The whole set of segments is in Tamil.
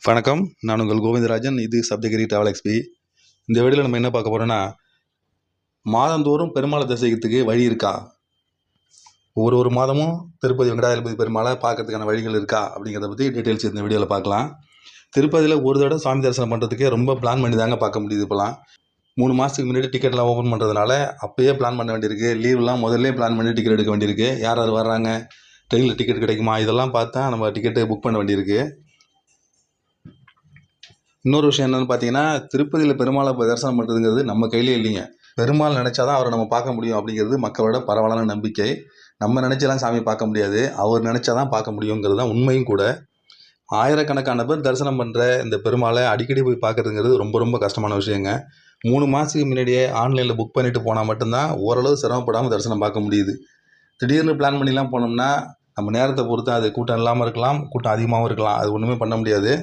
வணக்கம். நான் உங்கள் கோவிந்தராஜன். இது சப்தகிரி டிராவல் எக்ஸ்பி. இந்த வீடியோவில் நம்ம என்ன பார்க்க போகிறோன்னா, மாதந்தோறும் பெருமாளை தரிசிக்கிறதுக்கு வழி இருக்கா? ஒரு மாதமும் திருப்பதி வெங்கடாஜலபதி பெருமாளை பார்க்கறதுக்கான வழிகள் இருக்கா அப்படிங்கிறத பற்றி டீட்டெயில்ஸ் இந்த வீடியோவில் பார்க்கலாம். திருப்பதியில் ஒரு தடவை சாமி தரிசனம் பண்ணுறதுக்கே ரொம்ப பிளான் பண்ணி தாங்க பார்க்க முடியுது. இப்போலாம் 3 மாதத்துக்கு முன்னாடி டிக்கெட்லாம் ஓப்பன் பண்ணுறதுனால அப்போயே பிளான் பண்ண வேண்டியிருக்கு. லீவ்லாம் முதல்ல பிளான் பண்ணி டிக்கெட் எடுக்க வேண்டியிருக்கு. யார் யார் வர்றாங்க, ட்ரெயினில் டிக்கெட் கிடைக்குமா, இதெல்லாம் பார்த்தா நம்ம டிக்கெட்டு புக் பண்ண வேண்டியிருக்கு. இன்னொரு விஷயம் என்னென்னு பார்த்தீங்கன்னா, திருப்பதியில் பெருமாளை தரிசனம் பண்ணுறதுங்கிறது நம்ம கையிலே இல்லைங்க. பெருமாள் நினச்சா தான் அவரை நம்ம பார்க்க முடியும் அப்படிங்கிறது மக்களோட பரவலான நம்பிக்கை. நம்ம நினச்செல்லாம் சாமி பார்க்க முடியாது, அவர் நினச்சா தான் பார்க்க முடியுங்கிறது தான் உண்மையும் கூட. ஆயிரக்கணக்கான பேர் தரிசனம் பண்ணுற இந்த பெருமாளை அடிக்கடி போய் பார்க்குறதுங்கிறது ரொம்ப ரொம்ப கஷ்டமான விஷயங்க. 3 மாதத்துக்கு முன்னாடியே ஆன்லைனில் புக் பண்ணிவிட்டு போனால் மட்டும்தான் ஓரளவு சிரமப்படாமல் தரிசனம் பார்க்க முடியுது. திடீர்னு பிளான் பண்ணிலாம் போனோம்னா நம்ம நேரத்தை பொறுத்து அது கூட்டம் இல்லாமல் இருக்கலாம், கூட்டம் அதிகமாகவும் இருக்கலாம். அது ஒன்றுமே பண்ண முடியாது.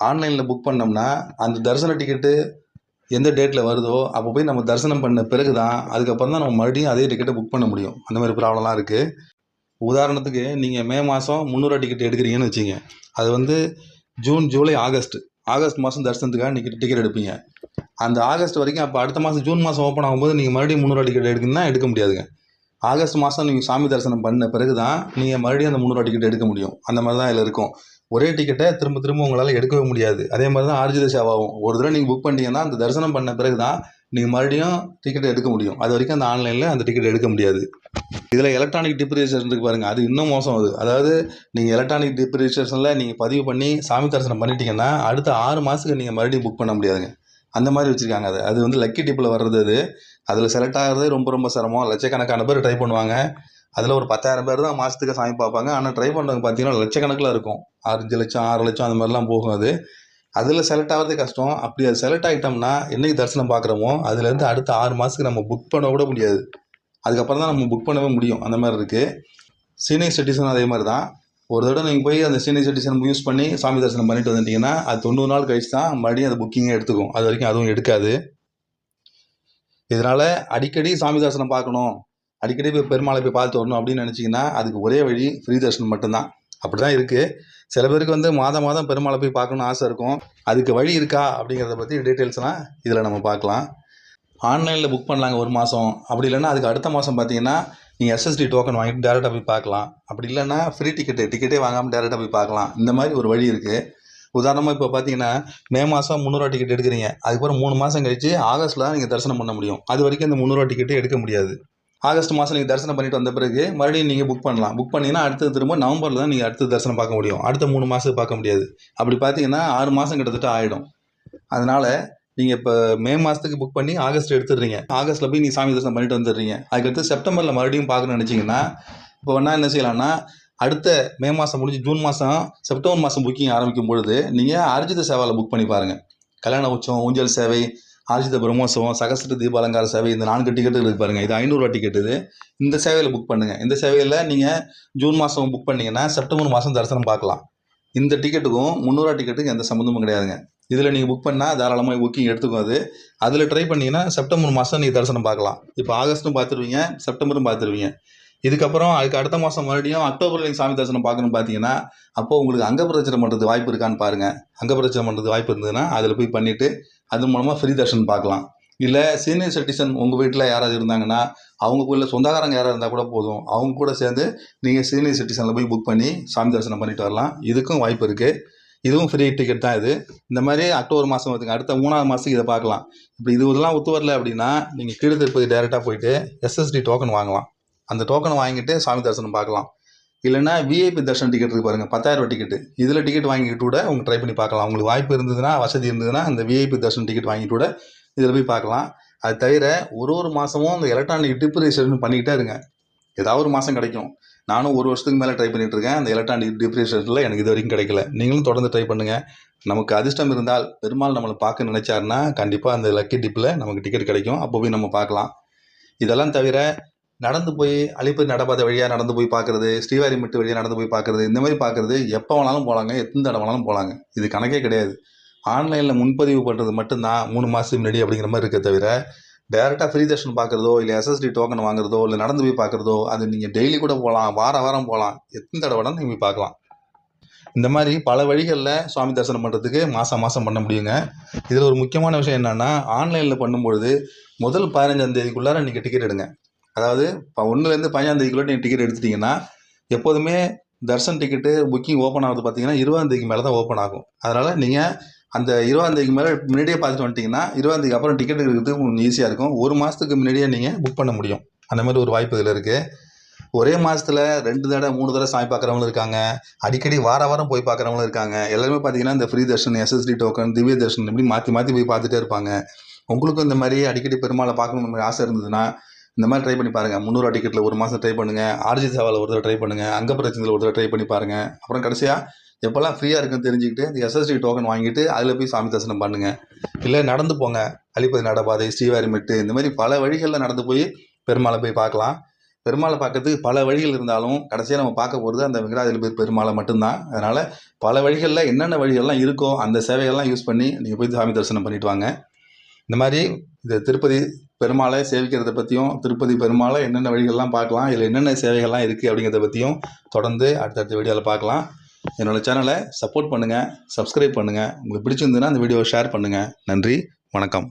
ஆன்லைனில் புக் பண்ணோம்னா அந்த தரிசன டிக்கெட்டு எந்த டேட்டில் வருதோ அப்போ போய் நம்ம தரிசனம் பண்ண பிறகு தான் அதுக்கப்புறம் தான் நம்ம மறுபடியும் அதே டிக்கெட்டை புக் பண்ண முடியும். அந்த மாதிரி ப்ராப்ளம்லாம் இருக்குது. உதாரணத்துக்கு நீங்கள் மே மாதம் 300 டிக்கெட் எடுக்கிறீங்கன்னு வச்சுங்க. அது ஜூன், ஜூலை, ஆகஸ்ட் மாதம் தரிசனத்துக்காக நீங்கள் டிக்கெட் எடுப்பீங்க. அந்த ஆகஸ்ட் வரைக்கும் அப்போ அடுத்த மாதம் ஜூன் மாதம் ஓப்பன் ஆகும்போது நீங்கள் மறுபடியும் 300 டிக்கெட் எடுக்கணும்னா எடுக்க முடியாதுங்க. ஆகஸ்ட் மாதம் நீங்கள் சாமி தரிசனம் பண்ண பிறகு தான் நீங்கள் மறுபடியும் அந்த 300 டிக்கெட் எடுக்க முடியும். அந்த மாதிரி தான் இதில் இருக்கும். ஒரே டிக்கெட்டை திரும்ப திரும்ப உங்களால் எடுக்கவே முடியாது. அதே மாதிரி தான் ஆர்ஜித சேவாவும். ஒரு தடவை நீங்கள் புக் பண்ணிட்டீங்கன்னா அந்த தரிசனம் பண்ண பிறகு தான் நீங்கள் மறுபடியும் டிக்கெட் எடுக்க முடியும். அது வரைக்கும் அந்த ஆன்லைனில் அந்த டிக்கெட் எடுக்க முடியாது. இதில் எலக்ட்ரானிக் டிப் ரிஜிஸ்ட்ரேஷன் இருக்குது பாருங்கள், அது இன்னும் மோசம். அதாவது நீங்கள் எலக்ட்ரானிக் டிப் ரிஜிஸ்ட்ரேஷனில் நீங்கள் பதிவு பண்ணி சாமி தரிசனம் பண்ணிட்டீங்கன்னா அடுத்த 6 மாதத்துக்கு நீங்கள் மறுபடியும் புக் பண்ண முடியாதுங்க. அந்த மாதிரி வச்சுருக்காங்க. அது லக்கி டிப்பில் வர்றது. அதில் செலக்ட் ஆகிறதே ரொம்ப ரொம்ப சிரமம். லட்சக்கணக்கான பேர் ட்ரை பண்ணுவாங்க. அதில் ஒரு 10,000 பேர் தான் மாதத்துக்கு சாமி பார்ப்பாங்க. ஆனால் ட்ரை பண்ணுறவங்க பார்த்தீங்கன்னா லட்சக்கணக்கில் இருக்கும். 5 லட்சம், 6 லட்சம் அந்த மாதிரிலாம் போகும். அதில் செலக்ட் ஆகிறதே கஷ்டம். அப்படி அது செலக்ட் ஆகிட்டோம்னா என்றைக்கு தரிசனம் பார்க்குறோமோ அதுலேருந்து அடுத்த 6 மாதத்துக்கு நம்ம புக் பண்ண கூட முடியாது. அதுக்கப்புறம் தான் நம்ம புக் பண்ணவே முடியும். அந்த மாதிரி இருக்குது. சீனியர் சிட்டிசன் அதே மாதிரி தான். ஒரு தடவை நீங்கள் போய் அந்த சீனியர் சிட்டிசன் யூஸ் பண்ணி சாமி தரிசனம் பண்ணிட்டு வந்துட்டிங்கன்னா அது 90 நாள் கழிச்சு தான் மறுபடியும் அது புக்கிங்கே எடுத்துக்கும். அது வரைக்கும் அதுவும் எடுக்காது. இதனால் அடிக்கடி சாமி தரிசனம் பார்க்கணும், அடிக்கடி போய் பெருமாளை போய் பார்த்து வரணும் அப்படின்னு நினச்சிங்கன்னா அதுக்கு ஒரே வழி ஃப்ரீ தரிசனம் மட்டும்தான். அப்படி தான் இருக்குது. சில பேருக்கு மாதம் மாதம் பெருமாளை போய் பார்க்கணுன்னு ஆசை இருக்கும். அதுக்கு வழி இருக்கா அப்படிங்கிறத பற்றி டீட்டெயில்ஸ்லாம் இதில் நம்ம பார்க்கலாம். ஆன்லைனில் புக் பண்ணலாங்க 1 மாதம். அப்படி இல்லைன்னா அதுக்கு அடுத்த மாதம் பார்த்தீங்கன்னா நீங்கள் எஸ்எஸ்டி டோக்கன் வாங்கிட்டு டேரெக்டாக போய் பார்க்கலாம். அப்படி இல்லைன்னா ஃப்ரீ டிக்கெட்டே வாங்காமல் டேரெக்டாக போய் பார்க்கலாம். இந்த மாதிரி ஒரு வழி இருக்குது. உதாரணமாக இப்போ பார்த்தீங்கன்னா மே மாதம் 300 டிக்கெட் எடுக்கிறீங்க. அதுக்கப்புறம் 3 மாதம் கழிச்சு ஆகஸ்ட்டில் தான் நீங்கள் தரிசனம் பண்ண முடியும். அது வரைக்கும் அந்த 300 டிக்கெட்டே எடுக்க முடியாது. ஆகஸ்ட் மாதம் நீங்கள் தரிசனம் பண்ணிட்டு வந்த பிறகு மறுபடியும் நீங்கள் புக் பண்ணலாம். புக் பண்ணிங்கன்னா அடுத்தது திரும்ப நவம்பரில் தான் நீங்கள் அடுத்த தரிசனம் பார்க்க முடியும். அடுத்த 3 மாதத்துக்கு பார்க்க முடியாது. அப்படி பார்த்தீங்கன்னா 6 மாதம் கிட்டத்தட்ட ஆகிடும். அதனால் நீங்கள் இப்போ மே மாதத்துக்கு புக் பண்ணி ஆகஸ்ட் எடுத்துடுறீங்க. ஆகஸ்ட்டில் போய் நீங்கள் சாமி தரிசனம் பண்ணிட்டு வந்துடுறீங்க. அதுக்கடுத்து செப்டம்பரில் மறுபடியும் பார்க்கணும்னு நினச்சிங்கன்னா இப்போ வேணால் என்ன செய்யலாம்னா அடுத்த மே மாதம் முடிஞ்சு ஜூன் மாதம், செப்டம்பர் மாதம் புக்கிங் ஆரம்பிக்கும் பொழுது நீங்கள் அர்ஜித சேவாவில் புக் பண்ணி பாருங்கள். கல்யாண உற்சவம், ஊஞ்சல் சேவை, ஆர்ஜித பிரம்மோற்சவம், சகஸ்ர தீபாலங்கார சேவை, இந்த 4 டிக்கெட்டு இருக்குது பாருங்கள். இது 500 டிக்கெட்டு. இந்த சேவையில் புக் பண்ணுங்கள். இந்த சேவையில் நீங்கள் ஜூன் மாதம் புக் பண்ணிங்கன்னா செப்டம்பர் மாதம் தரிசனம் பார்க்கலாம். இந்த டிக்கெட்டுக்கும் 300 டிக்கெட்டுக்கும் எந்த சம்மந்தமும் கிடையாதுங்க. இதில் நீங்கள் புக் பண்ணால் தாராளமாக புக்கிங் எடுத்துக்கும். அதில் ட்ரை பண்ணிங்கன்னா செப்டம்பர் மாதம் நீங்கள் தரிசனம் பார்க்கலாம். இப்போ ஆகஸ்ட்டும் பார்த்துருவீங்க, செப்டம்பரும் பார்த்துருவீங்க. இதுக்கப்புறம் அதுக்கு அடுத்த மாதம் மறுபடியும் அக்டோபரில் நீங்கள் சாமி தரிசனம் பார்க்கணும்னு பார்த்தீங்கன்னா அப்போது உங்களுக்கு அங்கப்பிரதட்சணம் பண்ணுறது வாய்ப்பு இருக்கான்னு பாருங்கள். அங்கப்பிரதட்சணம் பண்ணுறது வாய்ப்பு இருந்ததுன்னா அதில் போய் பண்ணிவிட்டு அது மூலமாக ஃப்ரீ தரிசனம் பார்க்கலாம். இல்லை சீனியர் சிட்டிசன் உங்கள் வீட்டில் யாராவது இருந்தாங்கன்னா அவங்களுக்குள்ள சொந்தக்காரங்க யாராவது இருந்தால் கூட போதும். அவங்க கூட சேர்ந்து நீங்கள் சீனியர் சிட்டிசனில் போய் புக் பண்ணி சாமி தரிசனம் பண்ணிட்டு வரலாம். இதுக்கும் வாய்ப்பு இருக்குது. இதுவும் ஃப்ரீ டிக்கெட் தான். இந்த மாதிரி அக்டோபர் மாதம் வருதுங்க. அடுத்த 3ஆவது மாதத்துக்கு இதை பார்க்கலாம். இப்போ இதெல்லாம் ஒத்து வரல அப்படின்னா நீங்கள் கீழே திருப்பதி டேரெக்டாக போயிட்டு எஸ்எஸ்டி டோக்கன் வாங்கலாம். அந்த டோக்கனை வாங்கிட்டு சாமி தரிசனம் பார்க்கலாம். இல்லைன்னா விஐபி தர்ஷன் டிக்கெட் இருக்குது பாருங்கள், 10,000 டிக்கெட்டு. இதில் டிக்கெட் வாங்கிட்டு கூட உங்கள் ட்ரை பண்ணி பார்க்கலாம். உங்களுக்கு வாய்ப்பு இருந்ததுன்னா, வசதி இருந்ததுன்னா அந்த விஐபி தர்ஷன் டிக்கெட் வாங்கிட்டு கூட இதில் போய் பார்க்கலாம். அது தவிர ஒரு மாதமும் அந்த எலக்ட்ரானிக் டிப் ரிஜிஸ்ட்ரேஷன் பண்ணிக்கிட்டே இருங்க. ஏதாவது ஒரு மாதம் கிடைக்கும். நானும் 1 வருஷத்துக்கு மேலே ட்ரை பண்ணிகிட்டு இருக்கேன். அந்த எலக்ட்ரானிக் டிப் ரிஜிஸ்ட்ரேஷனில் எனக்கு இது வரைக்கும் கிடைக்கல. நீங்களும் தொடர்ந்து ட்ரை பண்ணுங்கள். நமக்கு அதிர்ஷ்டம் இருந்தால் பெருமாள் நம்மளை பார்க்க நினைச்சாருன்னா கண்டிப்பாக அந்த லக்கி டிப்பில் நமக்கு டிக்கெட் கிடைக்கும். அப்போ போய் நம்ம பார்க்கலாம். இதெல்லாம் தவிர நடந்து போய் அலிப்பூர் நடப்பாதை வழியாக நடந்து போய் பார்க்குறது, ஸ்ரீவாரிமெட்டு வழியாக நடந்து போய் பார்க்குறது, இந்த மாதிரி பார்க்குறது எப்போ வேணாலும் போகலாங்க, எத்தனை தடவை வேணாலும் போகலாங்க. இது கணக்கே கிடையாது. ஆன்லைனில் முன்பதிவு பண்ணுறது மட்டும்தான் 3 மாதத்துக்கு முன்னாடி அப்படிங்கிற மாதிரி இருக்க தவிர டேரெக்டாக ஃப்ரீ தர்ஷன் பார்க்குறதோ, இல்லை எஸ்எஸ்டி டோக்கன் வாங்குறதோ, இல்லை நடந்து போய் பார்க்குறதோ, அது நீங்கள் டெய்லி கூட போகலாம், வாரம் போகலாம், எத்தனை தடவை வேணாலும் நீங்கள் போய் பார்க்கலாம். இந்த மாதிரி பல வழிகளில் சுவாமி தரிசனம் பண்ணுறதுக்கு மாதம் மாதம் பண்ண முடியுங்க. இதில் ஒரு முக்கியமான விஷயம் என்னென்னா, ஆன்லைனில் பண்ணும்பொழுது முதல் 15ஆம் தேதிக்குள்ளார நீங்கள் டிக்கெட் எடுங்க. அதாவது இப்போ 1லேருந்து 15ஆம் தேதிக்குள்ளே நீங்கள் டிக்கெட் எடுத்துட்டிங்கன்னா, எப்போதுமே தர்சன் டிக்கெட்டு புக்கிங் ஓப்பன் ஆகுது பார்த்தீங்கன்னா 20ஆம் தேதிக்கு மேலே தான் ஓப்பன் ஆகும். அதனால் நீங்கள் அந்த 20ஆம் தேதிக்கு மேலே முன்னாடியே பார்த்துட்டு வந்துட்டிங்கன்னா 20ஆம் தேதிக்கு அப்புறம் டிக்கெட் எடுக்கிறதுக்கு கொஞ்சம் ஈஸியாக இருக்கும். 1 மாதத்துக்கு முன்னாடியே நீங்கள் புக் பண்ண முடியும். அந்த மாதிரி ஒரு வாய்ப்பு இதில் இருக்குது. ஒரே மாதத்தில் 2 தடவை 3 தடவை சாமி பார்க்குறவங்களும் இருக்காங்க. அடிக்கடி வாரம் போய் பார்க்குறவங்களும் இருக்காங்க. எல்லாருமே பார்த்தீங்கன்னா இந்த ஃப்ரீ தர்ஷன், எஸ்எஸ்டி டோக்கன், திவ்ய தர்ஷன் இப்படி மாற்றி போய் பார்த்துட்டே இருப்பாங்க. உங்களுக்கும் இந்த மாதிரி அடிக்கடி பெருமாளை பார்க்கணுன்ற மாதிரி ஆசை இருந்ததுன்னா இந்த மாதிரி ட்ரை பண்ணி பாருங்கள். 300 டிக்கெட்டில் 1 மாதம் ட்ரை பண்ணுங்கள். ஆர்ஜி சேவாவில் ஒரு தடவை ட்ரை பண்ணுங்கள். அங்க பிரச்சனையில் ஒரு தடவை ட்ரை பண்ணி பாருங்கள். அப்புறம் கடைசியாக எப்போல்லாம் ஃப்ரீயாக இருக்குன்னு தெரிஞ்சுக்கிட்டு இந்த எஸ்எஸ்டி டோக்கன் வாங்கிட்டு அதில் போய் சாமி தரிசனம் பண்ணுங்கள். இல்லை நடந்து போங்க. அலிப்பதி நடப்பாதை, ஸ்ரீவாரிமெட்டு இந்த மாதிரி பல வழிகளில் நடந்து போய் பெருமாளை போய் பார்க்கலாம். பெருமாளை பார்க்கறதுக்கு பல வழிகள் இருந்தாலும் கடைசியாக நம்ம பார்க்க போகிறது அந்த வெங்கடாஜலபதி பெருமாளை மட்டும்தான். அதனால் பல வழிகளில் என்னென்ன வழிகள்லாம் இருக்கோ அந்த சேவைகள்லாம் யூஸ் பண்ணி நீங்கள் போய் சாமி தரிசனம் பண்ணிட்டு வாங்க. இந்த மாதிரி இந்த திருப்பதி பெருமாளை சேவிக்கிறத பற்றியும், திருப்பதி பெருமாளை என்னென்ன வழிகள்லாம் பார்க்கலாம், இதில் என்னென்ன சேவைகள்லாம் இருக்குது அப்படிங்கிறத பற்றியும் தொடர்ந்து அடுத்தடுத்த வீடியோவில் பார்க்கலாம். என்னோடய சேனலை சப்போர்ட் பண்ணுங்கள், சப்ஸ்கிரைப் பண்ணுங்கள். உங்களுக்கு பிடிச்சிருந்ததுன்னா அந்த வீடியோவை ஷேர் பண்ணுங்கள். நன்றி, வணக்கம்.